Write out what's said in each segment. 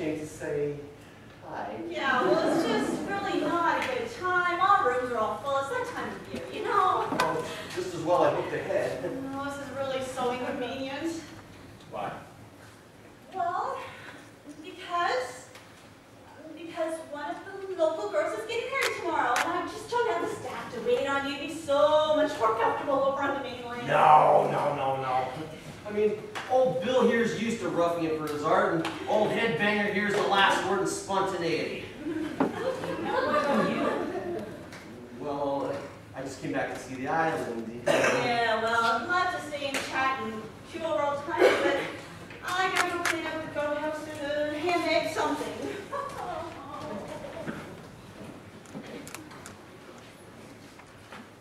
came to say hi. Yeah, well, it's just really not a good time. Our rooms are all full. It's that time of year, you know. Oh, just as well I booked ahead. Oh, this is really so inconvenient. Why? Well, because one of the local girls is getting married tomorrow, and I just don't have the staff to wait on you. It'd be so much more comfortable over on the mainland. No. I mean, old Bill here's used to roughing it for his art, and old Headbanger here's the last word in spontaneity. What about you? Well, I just came back to see the island. Yeah, well, I'd love to stay and chat and chew over old times, but I gotta go clean up the goat house and handbag something.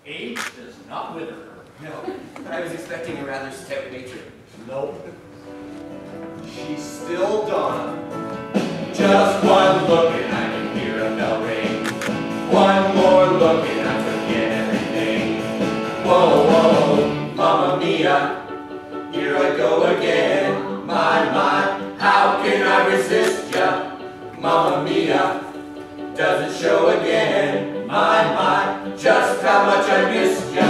Age does not wither her. No, I was expecting a rather stout matron. Nope. She's still Donna. Just one look and I can hear a bell ring. One more look and I forget everything. Whoa, whoa, Mamma Mia, here I go again. My, how can I resist ya? Mamma Mia, does it show again? My, just how much I missed ya.